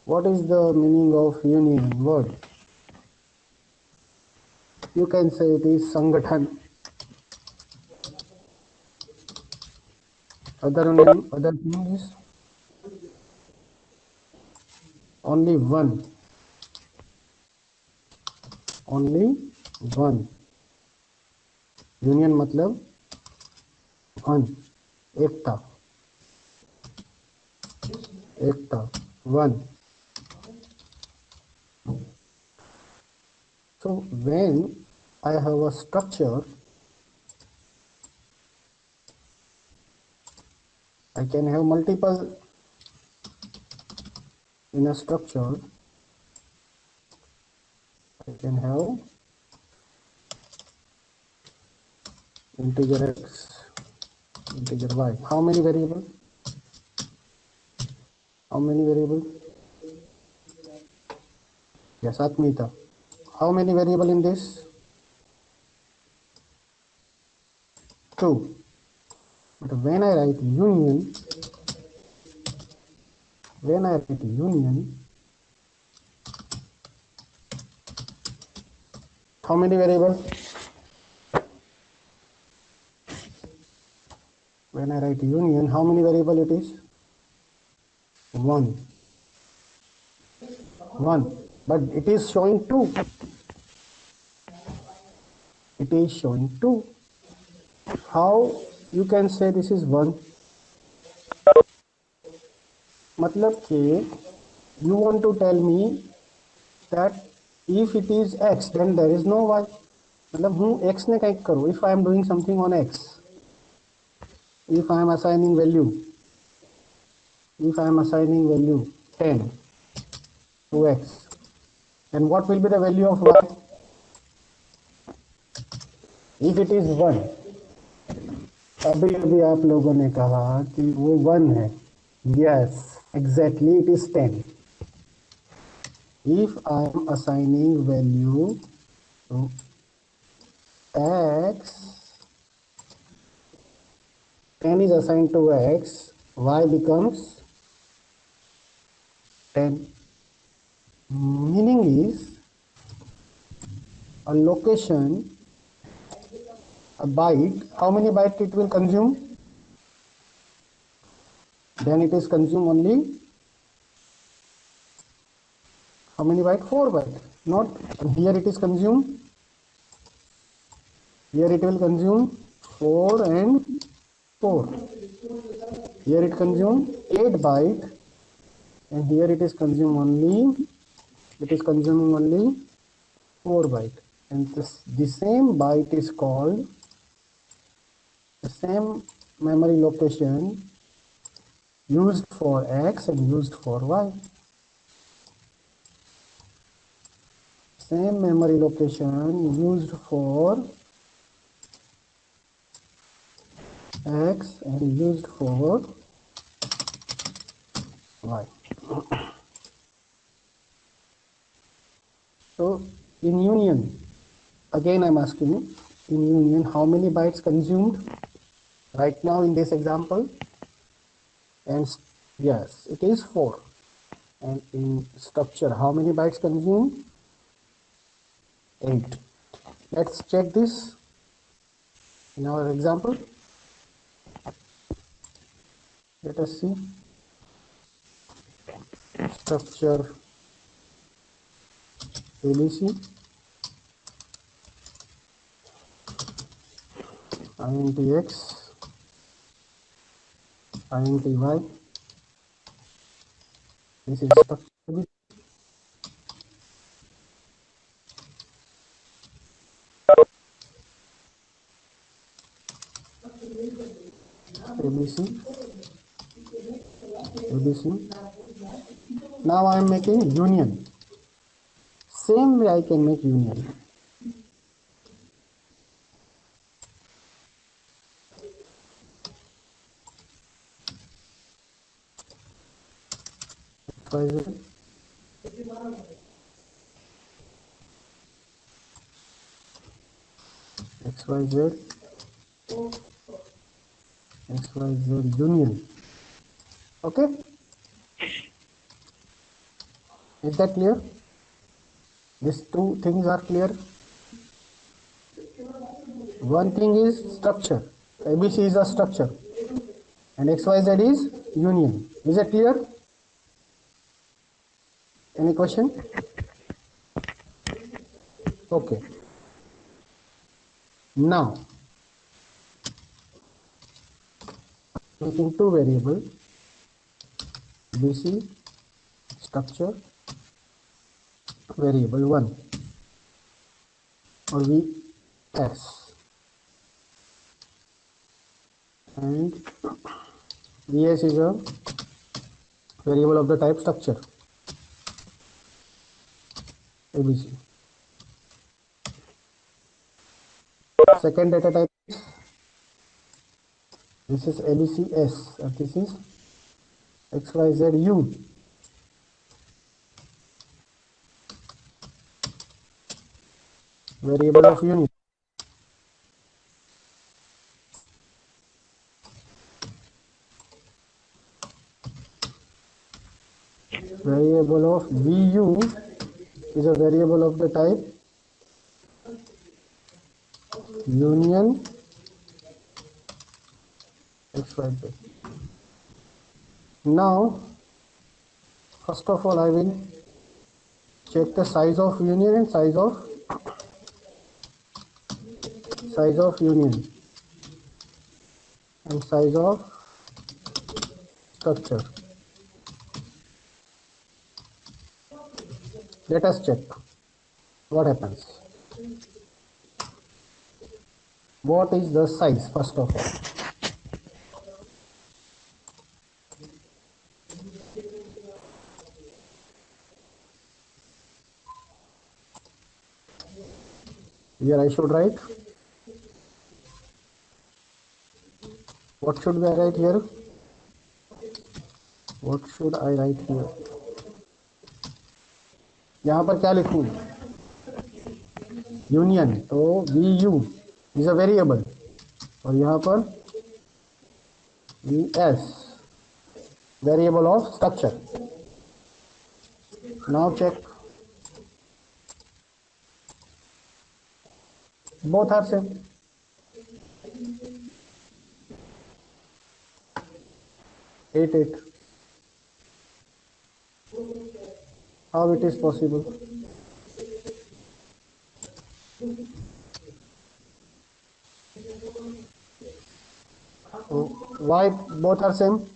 What is the meaning of union word? You can say it is Sangathan. Other thing is only one. Only one. Union मतलब one. Ekta. Ekta. One. So when I have a structure, I can have multiple in a structure. I can have integer x, integer y. How many variables? How many variables? Yes, Atmita. How many variables in this? 2. But when I write union, how many variables? When I write union, how many variable it is? 1. 1. But it is showing 2. It is showing 2. How you can say this is 1? मतलब कि you want to tell me that if it is x, then there is no y. मतलब हूँ x ने कहीं करो. If I am doing something on x, if I am assigning value 10 to x, then what will be the value of y? If it is 1, अभी अभी आप लोगों ने कहा कि वो 1 है. Yes, exactly, it is 10. If I am assigning value to x, 10 is assigned to x, y becomes 10. Meaning is a location, a byte, how many bytes it will consume? Then it is consume only how many bytes? 4 bytes. Not here it is consumed. Here it will consume 4 and 4. Here it consume 8 byte, and here it is consume only. It is consuming only 4 byte, and the same byte is called the same memory location used for x and used for y. Same memory location used for x and used for y. So in union, again I'm asking, in union how many bytes consumed right now in this example? And yes, it is 4. And in structure, how many bytes consumed? 8. Let's check this in our example. Let us see. Structure ABC, INTX, INTY. This is structure ABC, ABC. Now I am making union. Same way I can make union. XYZ, XYZ, XYZ union. Okay. Is that clear? These two things are clear. One thing is structure. ABC is a structure and XYZ is union. Is it clear? Any question? Okay. Now, taking two variables, BC structure variable 1 or VS and VS is a variable of the type structure ABC. Second data type, this is ABCS and this is XYZU. Variable of union. Variable of VU is a variable of the type union XYZ. Now, first of all, I will check the size of union and size of union and size of structure. Let us check what happens. What is the size first of all? Here I should write. What should I write here? What should I write here? यहाँ पर क्या लिखूँ? Union, तो VU is a variable और यहाँ पर VS variable of structure. Now check. Both are same. Eight. How it is possible? Why both are same?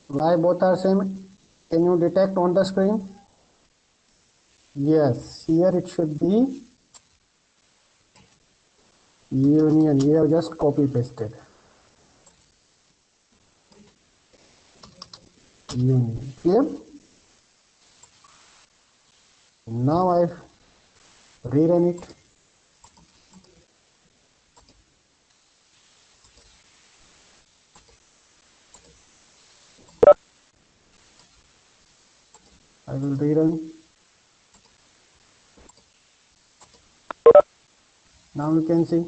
Why both are same? Can you detect on the screen? Yes, here it should be union. We have just copy pasted. Union. Clear? Now I rerun it. I will rerun. Now you can see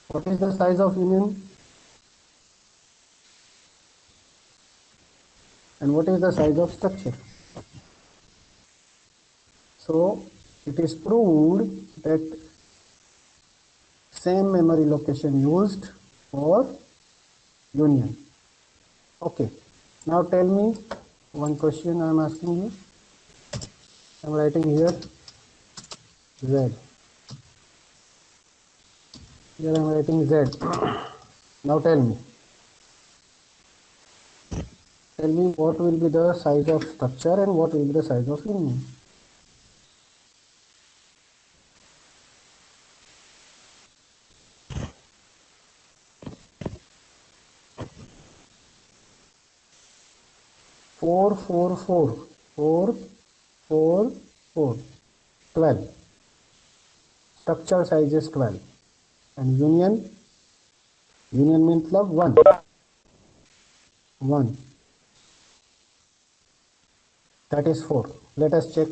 what is the size of union and what is the size of structure. So it is proved that same memory location used for union. Okay, now tell me one question I am asking you. I am writing here Z. Here I am writing Z. Now tell me what will be the size of structure and what will be the size of union. Four. 12. Structure size is 12 and union means 1. That is 4. Let us check.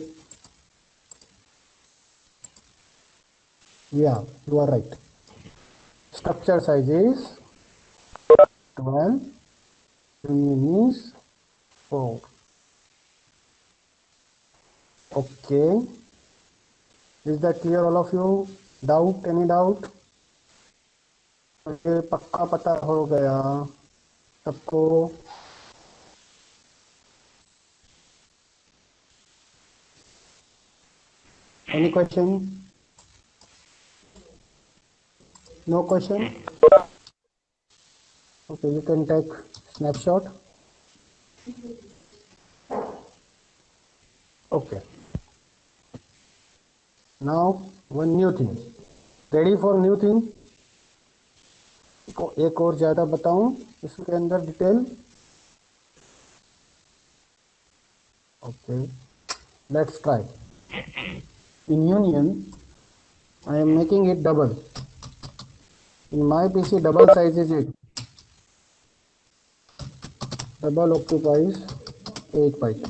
Yeah, you are right. Structure size is 12. Union is 4. Okay. Is that clear, all of you? Doubt? Any doubt? मुझे पक्का पता हो गया सबको. Any question? No question? Okay, you can take snapshot. Okay. Now one new thing. Ready for new thing? एक और ज्यादा बताऊं इसके अंदर detail. Okay. Let's try. In union, I am making it double. In my PC, double size is 8. Double occupies 8 byte.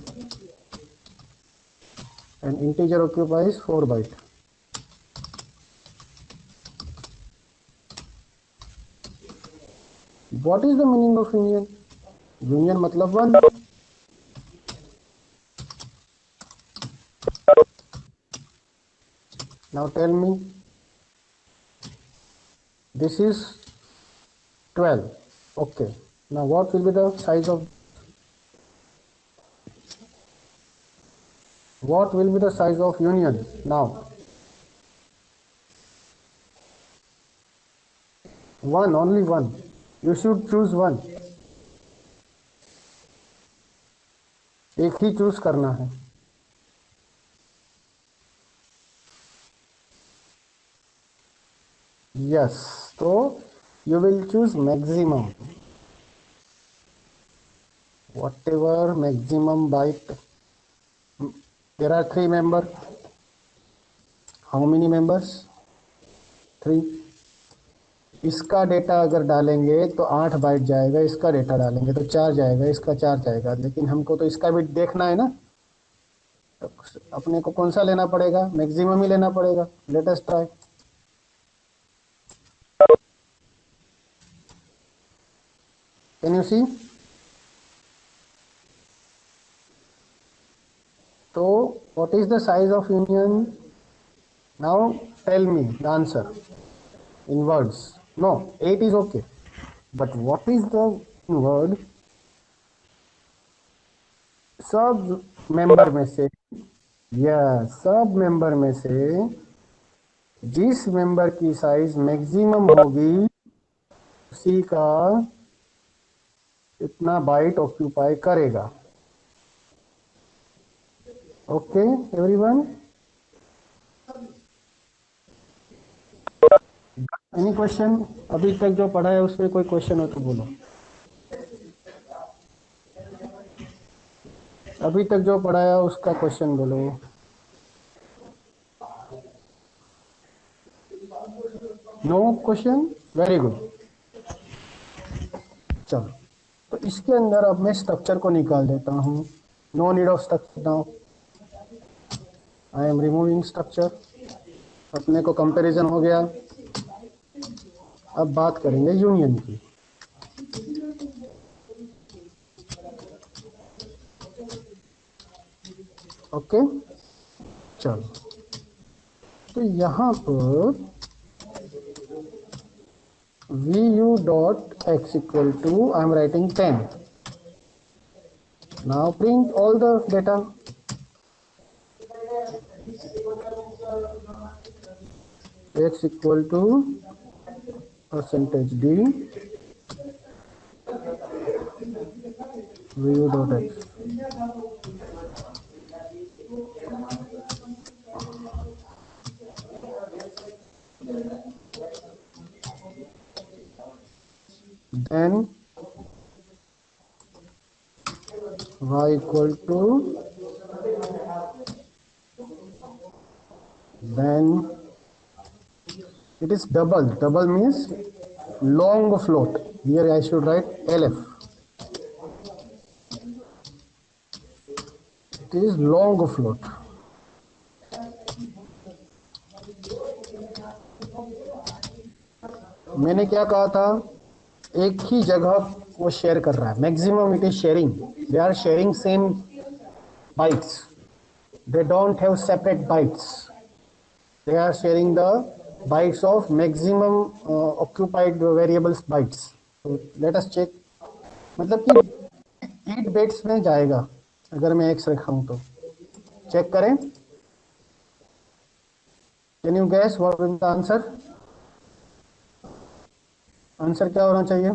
And integer occupies 4 byte. What is the meaning of union? Union मतलब 1. Now tell me. This is 12. Okay. Now what will be the size of union now? 1, only 1. You should choose 1. एक ही choose करना है. Yes. So you will choose maximum. Whatever maximum byte. There are 3 members. How many members? 3. इसका data अगर डालेंगे तो 8 bite जाएगा, इसका data डालेंगे तो 4 जाएगा, इसका 4 जाएगा. लेकिन हमको तो इसका भी देखना है ना, तो अपने को कौन सा लेना पड़ेगा? मैक्सिमम ही लेना पड़ेगा. Let us try. Can you see? तो what is the size of union? Now tell me the answer in words. No, 8 is okay. But what is the word? सब मेंबर में से, सब मेंबर में से जिस मेंबर की साइज मैक्सिमम होगी उसी का इतना बाइट ऑक्यूपाई करेगा. Okay everyone? Any question? अभी तक जो पढ़ा है उसमें कोई क्वेश्चन हो तो बोलो. अभी तक जो पढ़ाया उसका क्वेश्चन बोलो. No question? Very good. चलो, तो इसके अंदर अब मैं स्ट्रक्चर को निकाल देता हूँ. No need of structure now. I am removing structure. अपने को कंपैरिजन हो गया. अब बात करेंगे यूनियन की. ओके चलो, तो यहाँ पर vu dot x equal to, I am writing 10. Now print all the data. X equal to percentage d vu dot x. Then y equal to, then it is double. Double means long float. Here I should write LF. It is long float. मैंने क्या कहा था? एक ही जगह वो share कर रहा है. Maximum it is sharing. They are sharing same bytes. They don't have separate bytes. They are sharing the bytes of maximum occupied variables bytes. Let us check. मतलब कि 8 बिट्स में जाएगा अगर मैं x रखा हूं तो. चेक करें. Can you guess what will the answer? Answer क्या होना चाहिए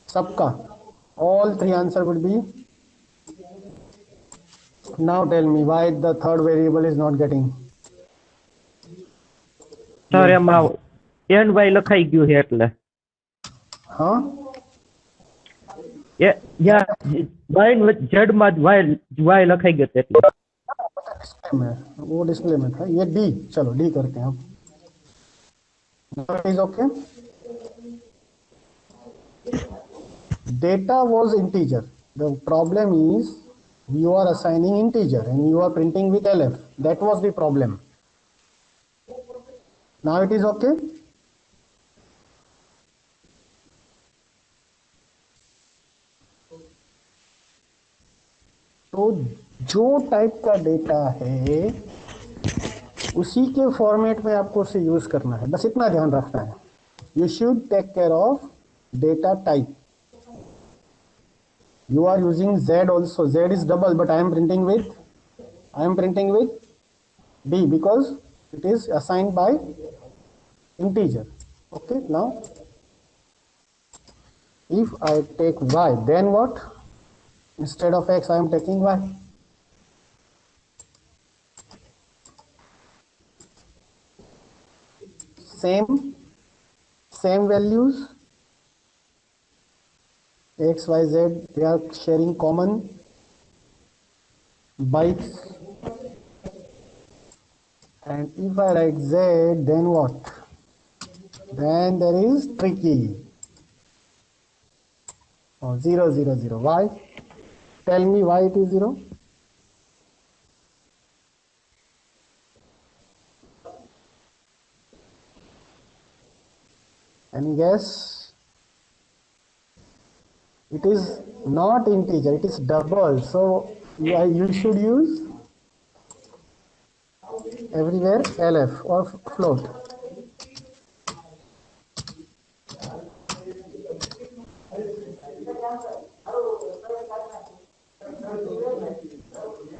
सबका? All 3 answer would be. Now tell me why the third variable is not getting. Sir એમાં એન વાય લખાઈ ગયું છે એટલે हाँ એ યા વાય ઝેડ માં વાય લખાઈ ગયો છે એટલે डिस्प्ले में, वो डिस्प्ले में था. ये डी. चलो डी करते हैं अब. Is okay. data was integer. The problem is you are assigning integer and you are printing with lf. That was the problem. Now it is okay. तो जो टाइप का डेटा है उसी के फॉर्मेट में आपको उसे यूज करना है. बस इतना ध्यान रखना है. You should take care of data type. You are using Z also. Z is double, but I am printing with D because it is assigned by integer. Okay, now if I take Y, then what? Instead of X, I am taking Y. Same values. X, Y, Z, they are sharing common bytes. And if I write Z, then what? Then there is tricky. Oh, 0, 0, 0. Why? Tell me why it is 0. Any guess? It is not integer, it is double. So you should use everywhere LF or float.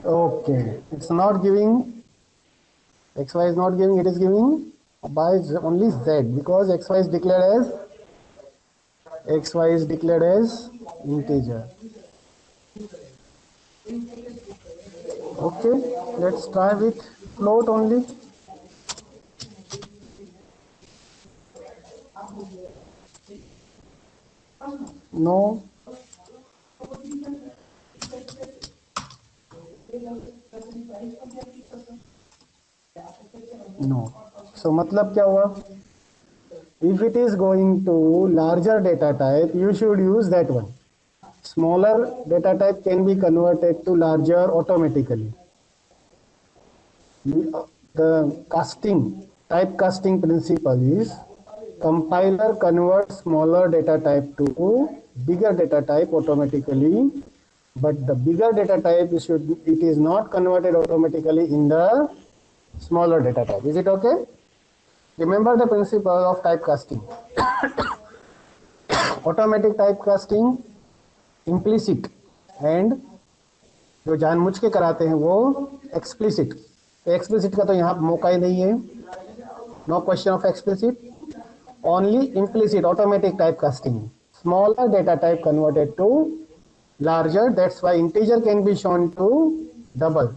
Okay, it's not giving, XY is not giving, it is giving by only Z because XY is declared as integer. Okay, let's try with float only. No. No. So मतलब क्या हुआ? If it is going to larger data type, you should use that one. Smaller data type can be converted to larger automatically. The type casting principle is compiler converts smaller data type to bigger data type automatically, but the bigger data type it is not converted automatically in the smaller data type. Is it okay? Remember the principle of typecasting. Automatic typecasting, implicit, and जो जानबूझ के कराते हैं वो explicit. Explicit का तो यहाँ मौका ही नहीं है. No question of explicit. Only implicit, automatic typecasting. Smaller data type converted to larger. That's why integer can be shown to double.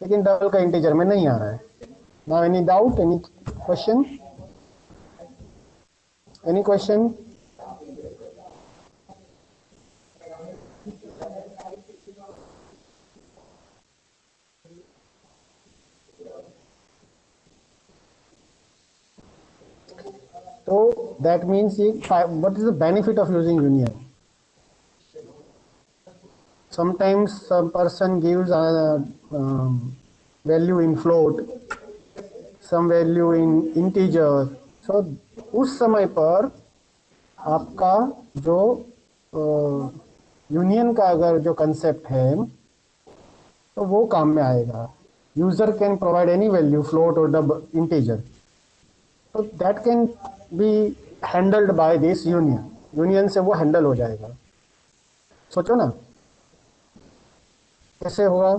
लेकिन double का integer में नहीं आ रहा है. Now any doubt, any question? Any question? So that means what is the benefit of using union? Sometimes some person gives a value in float, some value in integer. So उस समय पर आपका जो union का अगर जो concept है तो वो काम में आएगा. User can provide any value, float और द इंटीजर, तो that can be handled by this union. Union से वो हैंडल हो जाएगा. सोचो ना कैसे होगा.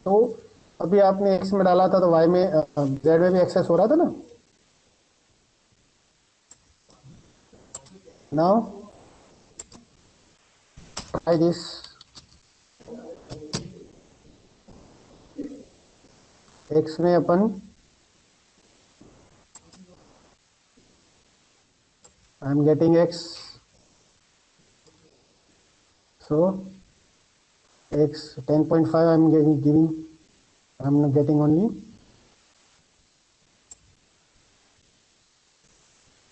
तो अभी आपने एक्स में डाला था तो वाई में जेड में भी एक्सेस हो रहा था ना. Now try this. एक्स में अपन I am getting x, so x 10.5 I'm getting only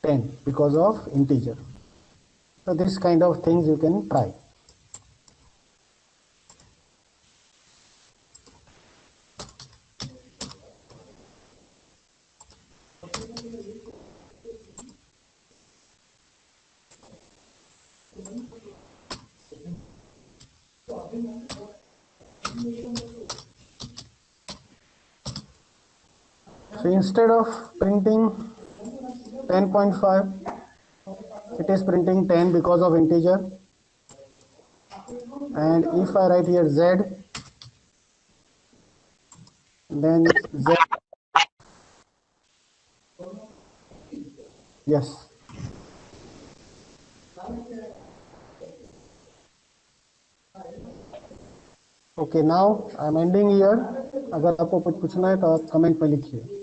10 because of integer. So this kind of things you can try. So instead of printing 10.5, it is printing 10 because of integer. And if I write here z, then z, yes. Okay, now I'm ending here. अगर आपको कुछ पूछना है तो आप comment में लिखिए.